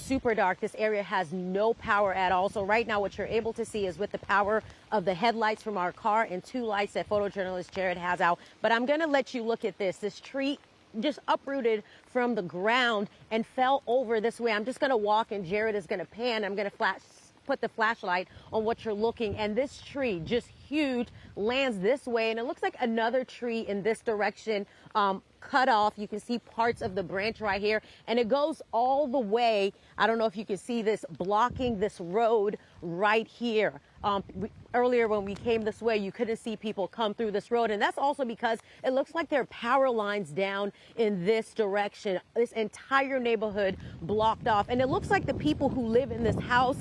super dark. This area has no power at all. So right now what you're able to see is with the power of the headlights from our car and 2 lights that photojournalist Jared has out. But I'm going to let you look at this. This tree just uprooted from the ground and fell over this way. I'm just going to walk and Jared is going to pan. I'm going to put the flashlight on what you're looking, and this tree, just huge, lands this way, and it looks like another tree in this direction cut off. You can see parts of the branch right here, and it goes all the way. I don't know if you can see this, blocking this road right here. Earlier when we came this way, you couldn't see people come through this road, and that's also because it looks like there are power lines down in this direction. This entire neighborhood blocked off, and it looks like the people who live in this house,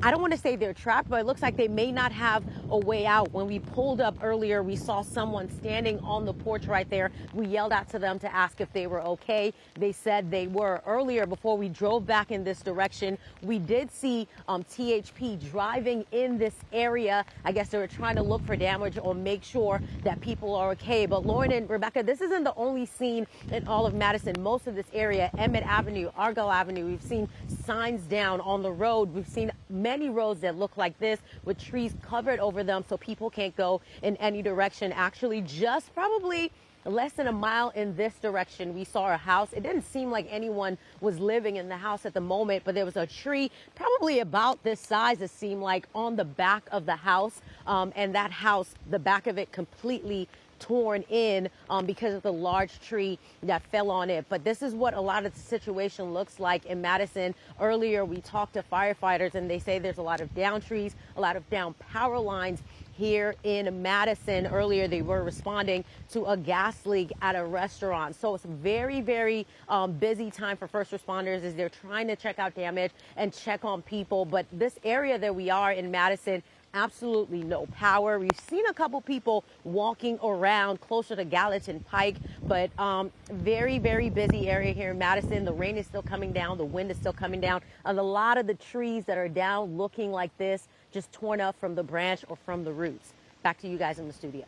I don't want to say they're trapped, but it looks like they may not have a way out. When we pulled up earlier, we saw someone standing on the porch right there. We yelled out to them to ask if they were okay. They said they were. Earlier, before we drove back in this direction, we did see THP driving in this area. I guess they were trying to look for damage or make sure that people are okay. But Lauren and Rebecca, this isn't the only scene in all of Madison. Most of this area, Emmett Avenue, Argyle Avenue, we've seen signs down on the road. We've seen many roads that look like this with trees covered over them so people can't go in any direction. Actually, just probably less than a mile in this direction, we saw a house. It didn't seem like anyone was living in the house at the moment, but there was a tree probably about this size, it seemed like, on the back of the house. And that house, the back of it completely torn in because of the large tree that fell on it. But this is what a lot of the situation looks like in Madison. Earlier, we talked to firefighters and they say there's a lot of down trees, a lot of down power lines here in Madison. Earlier, they were responding to a gas leak at a restaurant. So it's a very, very busy time for first responders as they're trying to check out damage and check on people. But this area that we are in Madison, absolutely no power. We've seen a couple people walking around closer to Gallatin Pike, but very, very busy area here in Madison. The rain is still coming down. The wind is still coming down. And a lot of the trees that are down looking like this, just torn up from the branch or from the roots. Back to you guys in the studio.